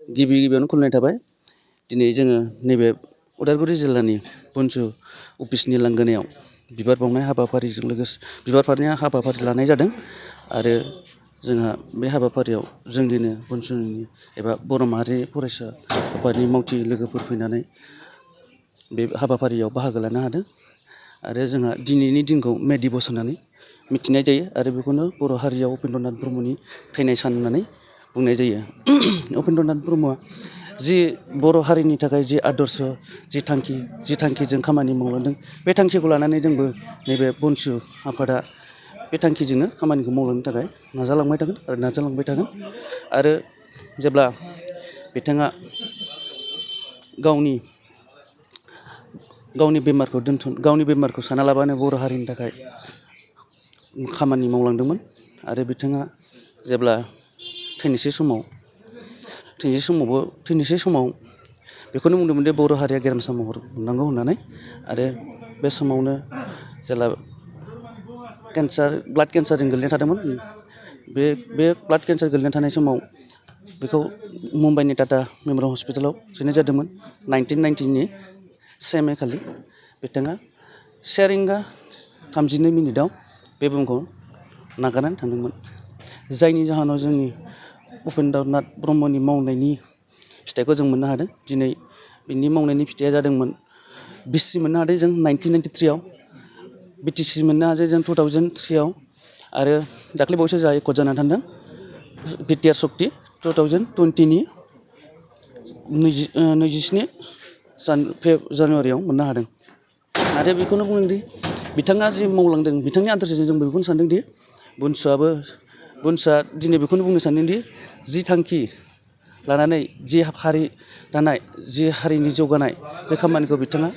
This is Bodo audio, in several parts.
गिबियावनो खुलुमनाय थाबाय। दिनै जोङो नैबे उदालगुरि जिल्लानि बनसु अफिसनि लांगोनायाव बिबार बावनाय हाबाफारिजों लोगोसे बिबार बावनाय हाबाफारि लानाय जादों आरो जोंहा बे हाबाफारियाव जोंनिनो बनसुनि एबा बर' माहारि फरायसा आफादनि मावथि लोगोफोर फैनानै बे हाबाफारियाव बाहागो लानो हादों आरो जोंहा दिनैनि दिनखौ मे दिबस होननानै मिथिनाय जायो आरो बेखौनो बर' हारियाव उपेन्द्रनाथ ब्रह्मनि थैनाय सान होननानै बुंनाय जायो। उपेन्द्रनाथ ब्रह्मआ जि बर' हारिनि थाखाय जि आदर्श जि थांखिजों खामानि मावलांदों बे थांखिखौ लानानै जोंबो नैबे बनसु आफादा बे थांखिजोंनो खामानिखौ मावलांनो थाखाय नाजालांबाय थागोन आरो जेब्ला बिथाङा गावनि बेमारखौ सानालाबानो बर' हारिनि थाखाय खामानि मावलांदोंमोन आरो बिथाङा जेब्ला थैनोसै समाव बेखौनो बुंदोंमोन दि बर' हारिया गेरेमसा महर मोननांगौ होननानै आरो बे समावनो जेला ब्लाड केन्सारजों गोग्लैना थादोंमोन बे ब्लाड केन्सार गोग्लैना थानाय समाव बेखौ मुम्बाइनि टाटा मेम'रियेल हस्पिटालाव सोनाय जादोंमोन 1990नि 1 मे खालि बिथाङा 1:32 बे बुहुमखौ नागारनानै थांदोंमोन। जायनि जाहोनाव जोंनि उपेन्द्रनाथ ब्रह्मनि मावनायनि फिथाइखौ जों मोननो हादों। दिनै बिनि मावनायनि फिथाइया जादोंमोन बिसि मोननो हादों जों 1993आव, बिटिसि मोननो हादों जों 2003आव आरो दाख्लैबावैसो जोंहा एकर्ड जानानै थांदों बिटिआर सक्ति 2020नि 27 जानुवारियाव मोननो हादों आरो बेखौनो बुंदोंदि बिथाङा जि मावलांदों बिथांनि आदर्शजों जोंबो बेखौनो सानदोंदि बनसुआ दिनै बेखौनो बुंनो सानदोंदि जि थांखि लानानै जि हारि दानाय जि हारिनि जौगानाय बे खामानिखौ बिथाङा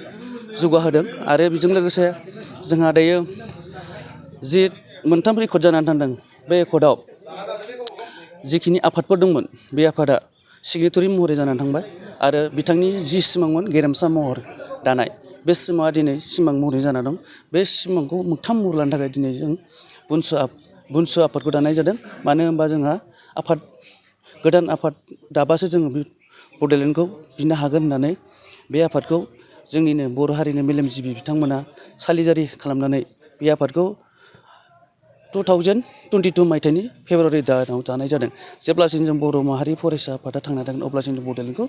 जौगाहोदों आरो बेजों लोगोसे जोंहा दायो जि 3 एकर्ड जानानै थांदों बे एकर्डआव जिखिनि आफादफोर दंमोन बे आफादा सिगनेटरि महरै जानानै थांबाय आरो बिथांनि जि सिमांमोन गेरेमसा महर दानाय बे सिमाङा दिनै सिमां महरै जाना दं। बे सिमांखौ मोगथां महर लानो थाखाय दिनै जों बनसु आफादखौ दानाय जादों। मानो होनबा जोंहा गोदान आफाद दाबासो जोङो बे बड'लेण्डखौ बिनो हागोन होननानै बे आफादखौ जोंनिनो बर' हारिनि मेलेमजिबि बिथांमोना सालिजारि खालामनानै बे आफादखौ 2022 मायथाइनि फेब्रुवारि दानाव दानाय जादों। जेब्लासिम जों बर' माहारि फरायसा आफादा थांना थागोन अब्लासिम जों बड'लेण्डखौ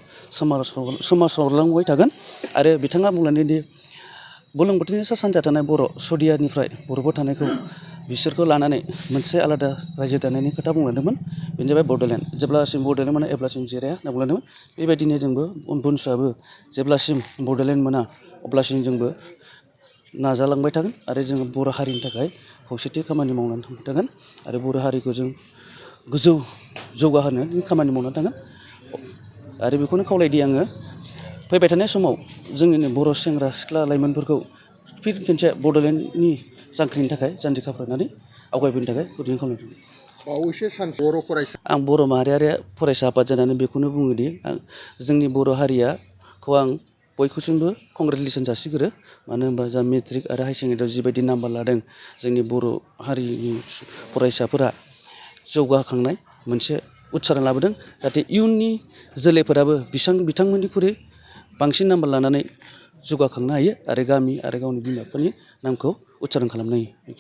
सोमावसारलांबाय थागोन आरो बिथाङा बुंलांदोंदि बुरलुंबुथुरनि सा सानजा थानाय बर' सदियानिफ्राय बर'फोर थानायखौ बिसोरखौ लानानै मोनसे आलादा रायजो दानायनि खोथा बुंलांदोंमोन। बेनो जाबाय बड'लेण्ड। जेब्लासिम बड'लेण्ड मोना अब्लासिम जिराया होनना बुंलांदोंमोन। बेबायदिनो जोंबो बनसुआबो जेब्लासिम बड'लेण्ड मोना अब्लासिम जोंबो नाजालांबाय थागोन आरो जोङो बर' हारिनि थाखाय खौसेथि खामानि मावनानै थांबाय थागोन आरो बर' हारिखौ जों गोजौ जौगाहोनो खामानि मावनानै थागोन आरो बेखौनो खावलायदि आङो फैबाय थानाय समाव जोंनिनो बर' सेंग्रा सिख्ला लाइमोनफोरखौ फिन खेबसे बड'लेण्डनि जांख्रिनि थाखाय जानजि खाफ्रानानै आवगायबोनो थाखाय गुरैयै खावलायदों। बावैसो सान बर' फरायसा आं बर' माहारियारि फरायसा आफाद जानानै बेखौनो बुङोदि जोंनि बर' हारियाखौ आं बयखौसिमबो कंग्रेसुलेसन जासिगोरो। मानो होनबा जा मेट्रिक आरो हायार सेकेन्डारियाव जिबायदि नाम्बार लादों जोंनि बर' हारिनि फरायसाफोरा जौगाखांनाय मोनसे उतसारण लाबोदों जाहाथे इयुननि जोलैफोराबो बिथांमोननिख्रुइ बांसिन नाम्बार लानानै जौगाखांनो हायो आरो गामि आरो गावनि बिमा बिफानि नामखौ उतसारण खालामनो हायो।